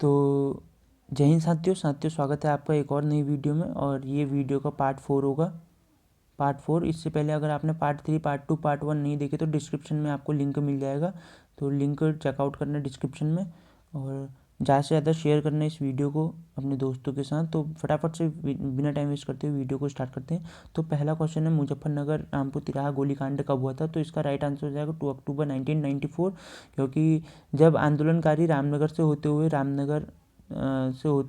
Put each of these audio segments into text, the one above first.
तो जय हिंद साथियों स्वागत है आपका एक और नई वीडियो में। और ये वीडियो का पार्ट 4 होगा। पार्ट 4, इससे पहले अगर आपने पार्ट 3, पार्ट 2, पार्ट 1 नहीं देखे तो डिस्क्रिप्शन में आपको लिंक मिल जाएगा, तो लिंक चेकआउट करना डिस्क्रिप्शन में। और ज़्यादा से ज़्यादा शेयर करना इस वीडियो को अपने दोस्तों के साथ। तो फटाफट से बिना टाइम वेस्ट करते हुए वीडियो को स्टार्ट करते हैं। तो पहला क्वेश्चन है, मुजफ्फरनगर रामपुर तिराहा गोलीकांड कब हुआ था? तो इसका राइट आंसर हो जाएगा 2 अक्टूबर 1994, क्योंकि जब आंदोलनकारी रामनगर से होते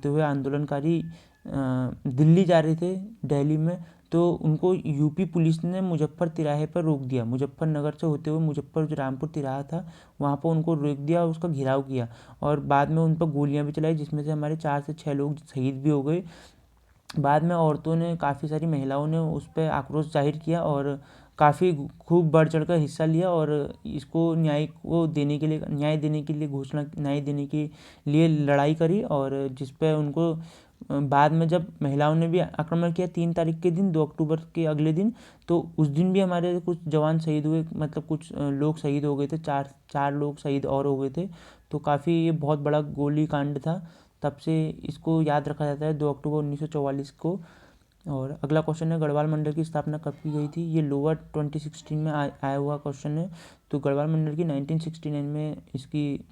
हुए आंदोलनकारी दिल्ली जा रहे थे, दिल्ली में, तो उनको यूपी पुलिस ने मुजफ्फर तिराहे पर रोक दिया। मुजफ्फरनगर से होते हुए मुजफ्फर जो रामपुर तिराहा था वहाँ पर उनको रोक दिया, उसका घेराव किया और बाद में उन पर गोलियां भी चलाई, जिसमें से हमारे 4 से 6 लोग शहीद भी हो गए। बाद में औरतों ने, काफ़ी सारी महिलाओं ने उस पर आक्रोश जाहिर किया और काफ़ी खूब बढ़ चढ़ कर हिस्सा लिया और इसको न्याय देने के लिए न्याय देने के लिए लड़ाई करी। और जिस पे उनको बाद में जब महिलाओं ने भी आक्रमण किया 3 तारीख के दिन, 2 अक्टूबर के अगले दिन, तो उस दिन भी हमारे कुछ जवान शहीद हुए, मतलब कुछ लोग शहीद हो गए थे, चार लोग शहीद और हो गए थे। तो काफ़ी ये बहुत बड़ा गोली कांड था, तब से इसको याद रखा जाता है 2 अक्टूबर 1944 को। और अगला क्वेश्चन है, गढ़वाल मंडल की स्थापना कब की गई थी? ये लोअर 2016 में आया हुआ क्वेश्चन है। तो गढ़वाल मंडल की 1969 में इसकी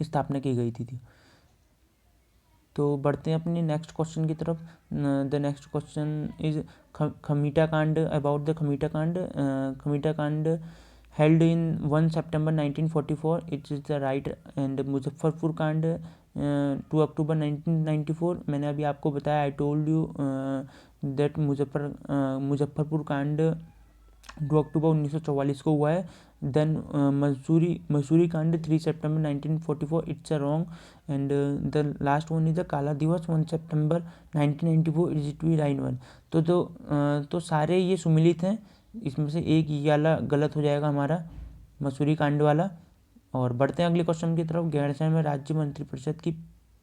स्थापना की गई थी। तो बढ़ते हैं अपने नेक्स्ट क्वेश्चन की तरफ। द नेक्स्ट क्वेश्चन इज खमीटा कांड, अबाउट द खमीटा कांड। खमीटा कांड held in 1 September 1944, it is the right। and Muzaffarpur कांड 2 अक्टूबर 1994, मैंने अभी आपको बताया, I told you that Muzaffarpur कांड 2 अक्टूबर 1944 को हुआ है। देन मसूरी कांड 3 सितंबर 1944, it's a wrong. And the last one is the काला दिवस 1 सितंबर 1994, is it be right one. तो सारे ये सुमिलित हैं, इसमें से एक ये वाला गलत हो जाएगा हमारा, मसूरी कांड वाला। और बढ़ते हैं अगले क्वेश्चन की तरफ। गैरसैंण में राज्य मंत्रिपरिषद की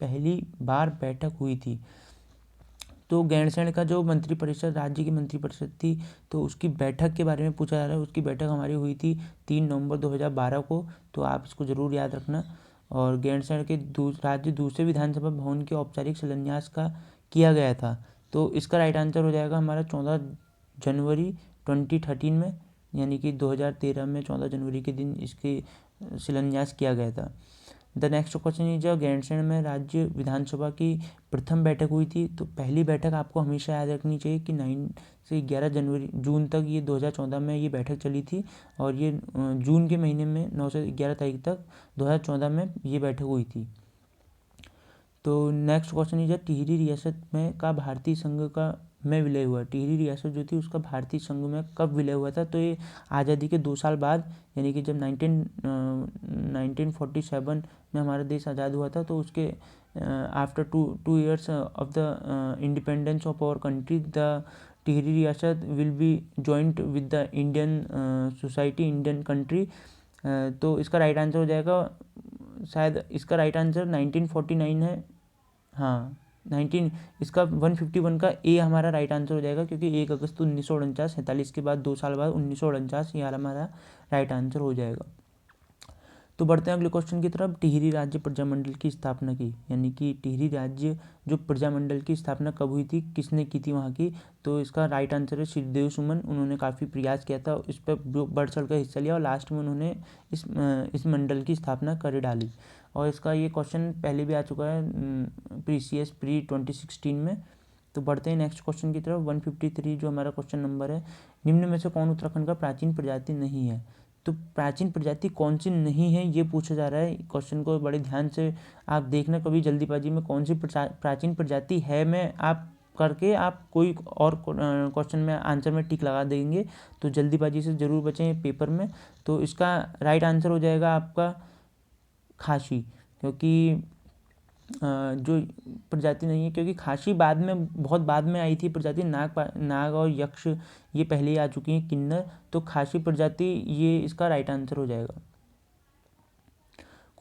पहली बार बैठक हुई थी। तो गैरसैंण का जो मंत्रिपरिषद, राज्य की मंत्रिपरिषद थी, तो उसकी बैठक के बारे में पूछा जा रहा है। उसकी बैठक हमारी हुई थी 3 नवंबर 2012 को, तो आप इसको ज़रूर याद रखना। और गैरसैंण के राज्य दूसरे विधानसभा भवन के औपचारिक शिलान्यास का किया गया था। तो इसका राइट आंसर हो जाएगा हमारा 14 जनवरी 2013 में, यानी कि 2013 में 14 जनवरी के दिन इसके शिलान्यास किया गया था। The next question is, Gairsain में राज्य विधानसभा की प्रथम बैठक हुई थी। तो पहली बैठक आपको हमेशा याद रखनी चाहिए कि 9 से 11 जून तक ये 2014 में ये बैठक चली थी। और ये जून के महीने में 9 से 11 तारीख तक 2014 में ये बैठक हुई थी। तो नेक्स्ट क्वेश्चन इज, टिहरी रियासत में का भारतीय संघ का में विलय हुआ। टिहरी रियासत जो थी उसका भारतीय संघ में कब विलय हुआ था? तो ये आज़ादी के 2 साल बाद, यानी कि जब 1947 में हमारा देश आज़ाद हुआ था, तो उसके after two years of the independence of our country, the Tehri रियासत will be joint with the Indian society, Indian country. तो इसका राइट आंसर हो जाएगा, शायद इसका राइट आंसर 1949 है। हाँ, 151 का ए हमारा राइट आंसर हो जाएगा, क्योंकि 1 अगस्त 1949, 47 के बाद 2 साल बाद 1949, ये हमारा राइट आंसर हो जाएगा। तो बढ़ते हैं अगले क्वेश्चन की तरफ। टिहरी राज्य प्रजामंडल की स्थापना की, यानी कि टिहरी राज्य जो प्रजामंडल की स्थापना कब हुई थी, किसने की थी वहाँ की? तो इसका राइट आंसर है श्रीदेव सुमन। उन्होंने काफ़ी प्रयास किया था, इस पर बढ़ चढ़ कर हिस्सा लिया और लास्ट में उन्होंने इस मंडल की स्थापना कर डाली। और इसका ये क्वेश्चन पहले भी आ चुका है प्रीसीएस प्री 2016 में। तो बढ़ते हैं नेक्स्ट क्वेश्चन की तरफ। 153 जो हमारा क्वेश्चन नंबर है, निम्न में से कौन उत्तराखंड का प्राचीन प्रजाति नहीं है? तो प्राचीन प्रजाति कौन सी नहीं है ये पूछा जा रहा है। क्वेश्चन को बड़े ध्यान से आप देखना, कभी जल्दीबाजी में कौन सी प्राचीन प्रजाति है में आप करके आप कोई और क्वेश्चन में आंसर में टिक लगा देंगे, तो जल्दीबाजी से ज़रूर बचें पेपर में। तो इसका राइट आंसर हो जाएगा आपका खासी, क्योंकि जो प्रजाति नहीं है, क्योंकि खासी बहुत बाद में आई थी प्रजाति। नाग और यक्ष ये पहले ही आ चुकी हैं, किन्नर। तो खासी प्रजाति ये इसका राइट आंसर हो जाएगा।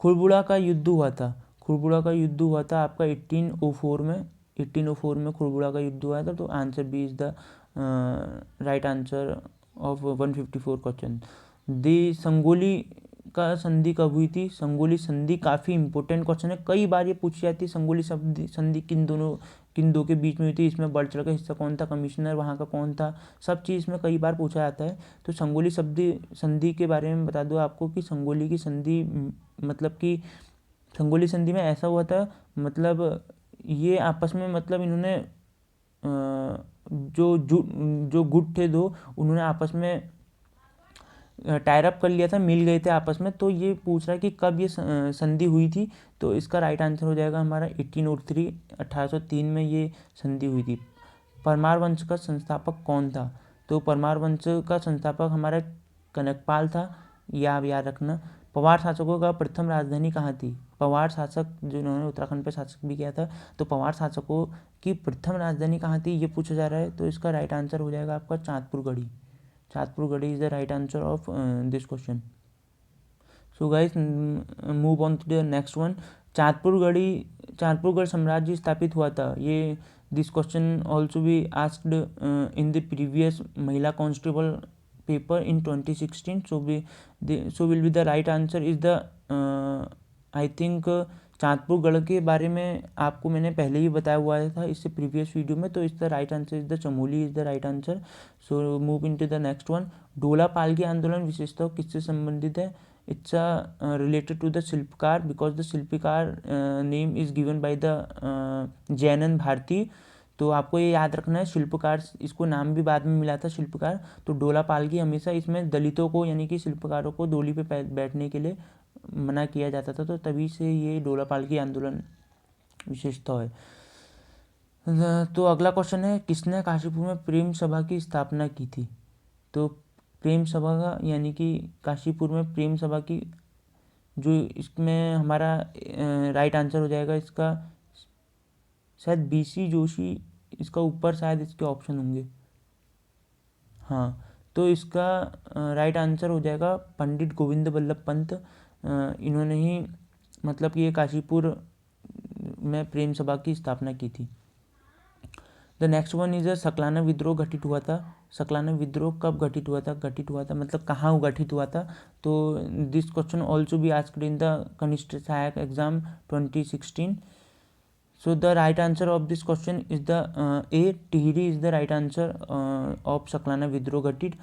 खुड़बुड़ा का युद्ध हुआ था। खुड़बुड़ा का युद्ध हुआ था आपका 1804 में। 1804 में खुड़बुड़ा का युद्ध हुआ था। तो answer B is the right answer of 154 question. The Sangoli का संधि कब हुई थी? संगोली संधि काफ़ी इंपॉर्टेंट क्वेश्चन है, कई बार ये पूछी जाती है। संगोली संधि किन दो के बीच में हुई थी, इसमें बढ़ चढ़ का हिस्सा कौन था, कमिश्नर वहाँ का कौन था, सब चीज़ में कई बार पूछा जाता है। तो संगोली संधि के बारे में बता दो आपको कि संगोली की संधि मतलब कि संगोली संधि में ऐसा हुआ था, मतलब ये आपस में मतलब इन्होंने जो गुट थे दो, उन्होंने आपस में टायर अप कर लिया था, मिल गए थे आपस में। तो ये पूछ रहा है कि कब ये संधि हुई थी, तो इसका राइट आंसर हो जाएगा हमारा 1803, 1803 में ये संधि हुई थी। परमार वंश का संस्थापक कौन था? तो परमार वंश का संस्थापक हमारा कनकपाल था, ये आप याद रखना। पवार शासकों का प्रथम राजधानी कहाँ थी? पवार शासक जिन्होंने उत्तराखंड पे शासक भी किया था, तो पवार शासकों की प्रथम राजधानी कहाँ थी, ये पूछा जा रहा है। तो इसका राइट आंसर हो जाएगा आपका Chandpurgarhi. Chandpurgarhi is the right answer of this question. So guys, move on to the next one. Chandpurgarh साम्राज्य स्थापित हुआ था। ये this question also be asked in the previous महिला constable paper in 2016. So will be the right answer is the I think चाँदपुरगढ़ के बारे में आपको मैंने पहले ही बताया हुआ था इससे प्रीवियस वीडियो में। तो इसका right answer is the Chamoli is the right answer. So move in to the next one. डोला पालकी आंदोलन विशेषतः किससे संबंधित है? It's related to the Shilpkar, because the Shilpkar name is given by the Jainan Bharati. तो आपको ये याद रखना है, शिल्पकार इसको नाम भी बाद में मिला था शिल्पकार। तो डोला पालकी हमेशा इसमें दलितों को यानी कि शिल्पकारों को डोली पे बैठने के लिए मना किया जाता था, तो तभी से ये डोला पालकी आंदोलन विशेषता है। तो अगला क्वेश्चन है, किसने काशीपुर में प्रेम सभा की स्थापना की थी? तो प्रेम सभा का यानी कि काशीपुर में प्रेम सभा की, जो इसमें हमारा राइट आंसर हो जाएगा इसका शायद BC जोशी, इसका ऊपर शायद इसके ऑप्शन होंगे। हाँ, तो इसका राइट आंसर हो जाएगा पंडित गोविंद बल्लभ पंत। इन्होंने ही मतलब कि ये काशीपुर में प्रेम सभा की स्थापना की थी। द नेक्स्ट वन इज सकलाना विद्रोह घटित हुआ था। सकलाना विद्रोह कब घटित हुआ था मतलब कहाँ गठित हुआ था? तो this question also be asked in the कनिष्ठ सहायक exam 2016. So the right answer of this question is the A. Tehri is the right answer of सकलाना विद्रोह घटित।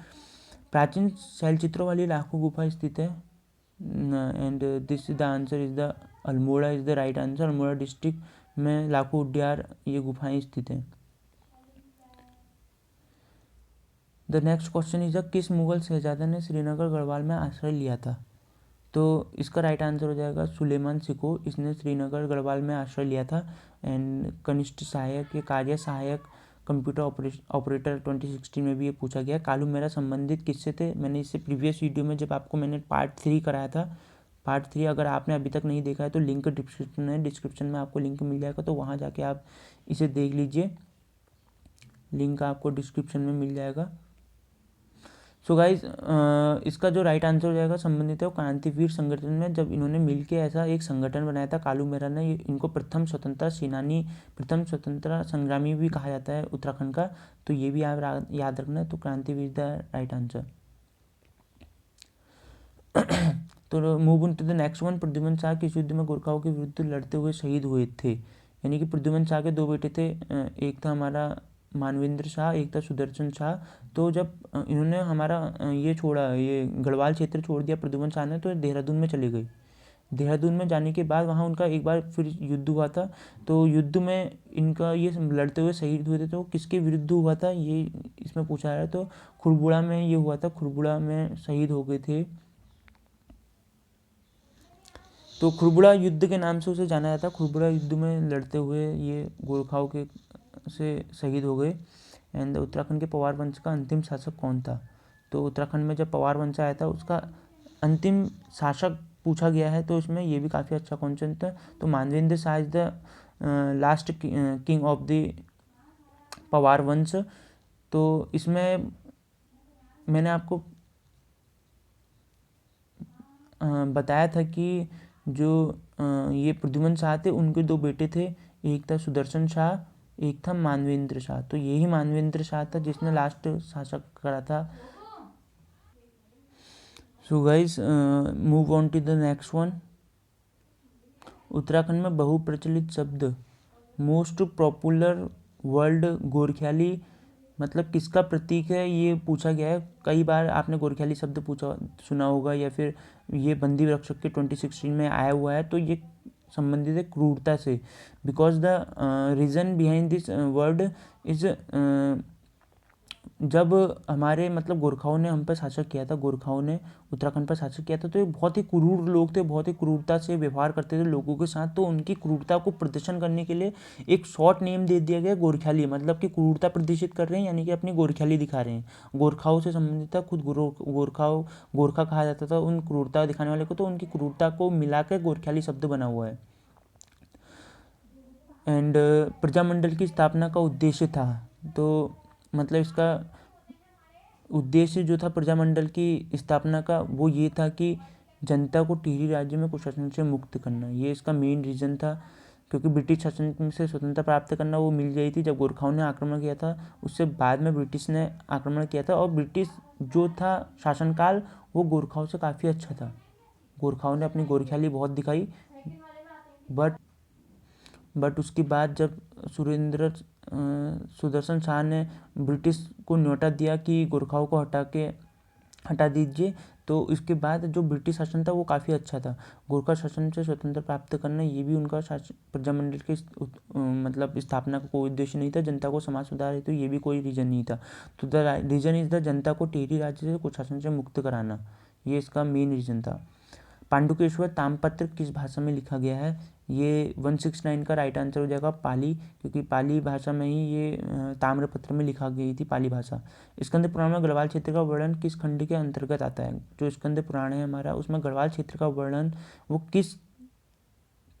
प्राचीन शैलचित्रों वाली लाखों गुफा स्थित है, and this is the answer is the Almora is the right answer. Almora district में लाखों उड्यार ये गुफाएं स्थित हैं। द नेक्स्ट क्वेश्चन इज किस मुगल शहजादा ने श्रीनगर गढ़वाल में आश्रय लिया था? तो इसका राइट आंसर हो जाएगा सुलेमान सिको, इसने श्रीनगर गढ़वाल में आश्रय लिया था। एंड कनिष्ठ सहायक या कार्य सहायक कंप्यूटर ऑपरेटर 2016 में भी ये पूछा गया। कालू मेरा संबंधित किससे थे? मैंने इससे प्रीवियस वीडियो में जब आपको मैंने पार्ट 3 कराया था, पार्ट 3 अगर आपने अभी तक नहीं देखा है तो लिंक डिस्क्रिप्शन में आपको लिंक मिल जाएगा, तो वहाँ जाके आप इसे देख लीजिए, लिंक आपको डिस्क्रिप्शन में मिल जाएगा। सो गाइज, इसका जो राइट आंसर हो जाएगा संबंधित है वो क्रांतिवीर संगठन में, जब इन्होंने मिलके ऐसा एक संगठन बनाया था कालू मेरा ने। इनको प्रथम स्वतंत्रता सेनानी, प्रथम स्वतंत्रता संग्रामी भी कहा जाता है उत्तराखंड का, तो ये भी आप याद रखना है। तो क्रांतिवीर द राइट आंसर। तो move on to the next one. Pradyuman Shah किस युद्ध में गोरखाओं के विरुद्ध लड़ते हुए शहीद हुए थे? यानी कि प्रद्युमन शाह के दो बेटे थे, एक था हमारा मानवेंद्र शाह, एक था सुदर्शन शाह। तो जब इन्होंने हमारा ये छोड़ा, ये गढ़वाल क्षेत्र छोड़ दिया प्रद्युमन शाह ने, तो देहरादून में चले गए। देहरादून में जाने के बाद वहाँ उनका एक बार फिर युद्ध हुआ था। तो युद्ध में इनका ये लड़ते हुए शहीद हुए थे, तो किसके विरुद्ध हुआ था ये इसमें पूछा है। तो खुरबुड़ा में ये हुआ था, खुरबुड़ा में शहीद हो गए थे। तो खुरबुड़ा युद्ध के नाम से उसे जाना जाता है। खुरबुड़ा युद्ध में लड़ते हुए ये गोरखाओं के से शहीद हो गए। एंड उत्तराखंड के पवार वंश का अंतिम शासक कौन था? तो उत्तराखंड में जब पवार वंश आया था उसका अंतिम शासक पूछा गया है, तो इसमें ये भी काफ़ी अच्छा क्वेश्चन था। तो Manvendra Shah is the last king of the Pawar वंश। तो इसमें मैंने आपको बताया था कि जो ये प्रद्युमन शाह थे उनके दो बेटे थे, एक था सुदर्शन शाह, एक था मानवेंद्र शाह। तो यही मानवेंद्र शाह था जिसने लास्ट शासक करा था। So guys move on to the next one. Uttarakhand में बहुप्रचलित शब्द मोस्ट पॉपुलर वर्ड गोरख्याली मतलब किसका प्रतीक है, ये पूछा गया है। कई बार आपने गोरख्याली शब्द पूछा सुना होगा, या फिर ये बंदी रक्षक के 2016 में आया हुआ है, तो ये संबंधित है क्रूरता से। Because the reason behind this word is जब हमारे मतलब गोरखाओं ने हम पर शासन किया था, गोरखाओं ने उत्तराखंड पर शासन किया था, तो ये बहुत ही क्रूर लोग थे, बहुत ही क्रूरता से व्यवहार करते थे लोगों के साथ। तो उनकी क्रूरता को प्रदर्शन करने के लिए एक शॉर्ट नेम दे दिया गया गोरख्याली, मतलब कि क्रूरता प्रदर्शित कर रहे हैं, यानी कि अपनी गोरख्याली दिखा रहे हैं। गोरखाओं से संबंधित था, खुद गोरखा कहा जाता था उन क्रूरता दिखाने वाले को, तो उनकी क्रूरता को मिलाकर गोरख्याली शब्द बना हुआ है। एंड प्रजामंडल की स्थापना का उद्देश्य था, तो मतलब इसका उद्देश्य जो था प्रजामंडल की स्थापना का, वो ये था कि जनता को टिहरी राज्य में कुशासन से मुक्त करना। ये इसका मेन रीज़न था, क्योंकि ब्रिटिश शासन से स्वतंत्रता प्राप्त करना वो मिल गई थी जब गोरखाओं ने आक्रमण किया था। उससे बाद में ब्रिटिश ने आक्रमण किया था, और ब्रिटिश जो था शासनकाल वो गोरखाओं से काफ़ी अच्छा था। गोरखाओं ने अपनी गोरख्याली बहुत दिखाई, बट उसके बाद जब सुदर्शन शाह ने ब्रिटिश को न्योता दिया कि गोरखाओं को हटा दीजिए, तो इसके बाद जो ब्रिटिश शासन था वो काफ़ी अच्छा था। गोरखा शासन से स्वतंत्रता प्राप्त करना ये भी उनका प्रजामंडल के मतलब स्थापना का कोई उद्देश्य नहीं था। जनता को समाज सुधार है, तो ये भी कोई रीज़न नहीं था। तो द रीज़न इज़ द जनता को टिहरी राज्य से कुशासन से मुक्त कराना, ये इसका मेन रीज़न था। पांडुकेश्वर ताम्रपत्र किस भाषा में लिखा गया है, ये 169 का राइट आंसर हो जाएगा पाली, क्योंकि पाली भाषा में ही ये ताम्रपत्र में लिखा गई थी, पाली भाषा। स्कंद पुराण में गढ़वाल क्षेत्र का वर्णन किस खंड के अंतर्गत आता है। जो स्कंद पुराण है हमारा, उसमें गढ़वाल क्षेत्र का वर्णन वो किस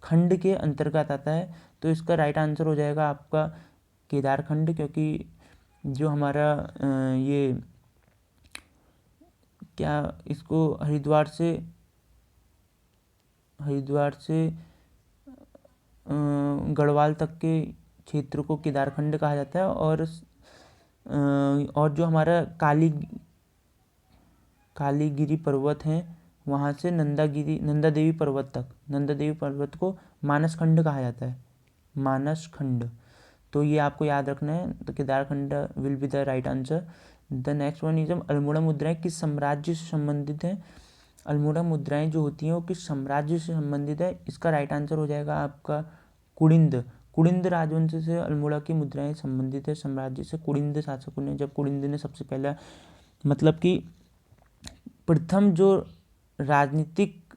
खंड के अंतर्गत आता है, तो इसका राइट आंसर हो जाएगा आपका केदारखंड, क्योंकि जो हमारा ये क्या इसको हरिद्वार से गढ़वाल तक के क्षेत्र को केदारखंड कहा जाता है। और जो हमारा कालीगिरी पर्वत है, वहाँ से नंदा देवी पर्वत को मानसखंड कहा जाता है, मानसखंड। तो ये आपको याद रखना है, तो Kedarkhand will be the right answer. The next one is Almora मुद्राएं किस साम्राज्य से संबंधित हैं। अल्मोड़ा मुद्राएं जो होती हैं वो किस साम्राज्य से संबंधित है, इसका राइट आंसर हो जाएगा आपका कुड़िंद राजवंश से अल्मोड़ा की मुद्राएं संबंधित है, साम्राज्य से। कुड़िंद शासकों ने, जब कुड़िंद ने सबसे पहला मतलब कि प्रथम जो राजनीतिक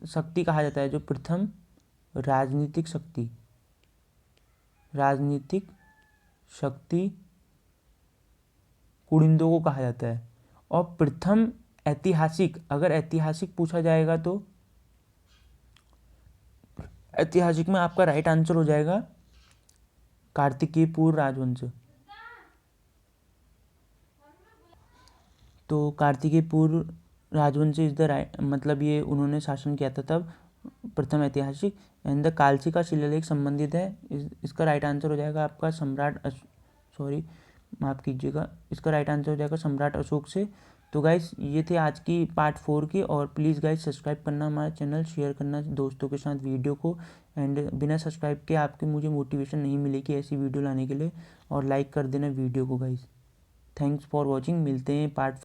शक्ति कहा जाता है, जो प्रथम राजनीतिक शक्ति कुड़िंदों को कहा जाता है। और प्रथम ऐतिहासिक, अगर ऐतिहासिक पूछा जाएगा तो ऐतिहासिक में आपका राइट आंसर हो जाएगा कार्तिकेयपुर राजवंश। तो कार्तिकेयपुर राजवंश इज द राइट, मतलब ये उन्होंने शासन किया था तब, प्रथम ऐतिहासिक। एंड द कालची का शिलालेख संबंधित है, इसका राइट आंसर हो जाएगा आपका माफ़ कीजिएगा, इसका राइट आंसर हो जाएगा सम्राट अशोक से। तो गाइस ये थे आज की पार्ट 4 की, और प्लीज़ गाइस सब्सक्राइब करना हमारा चैनल, शेयर करना दोस्तों के साथ वीडियो को। एंड बिना सब्सक्राइब के आपके मुझे मोटिवेशन नहीं मिलेगी ऐसी वीडियो लाने के लिए, और लाइक कर देना वीडियो को गाइस। थैंक्स फॉर वॉचिंग, मिलते हैं पार्ट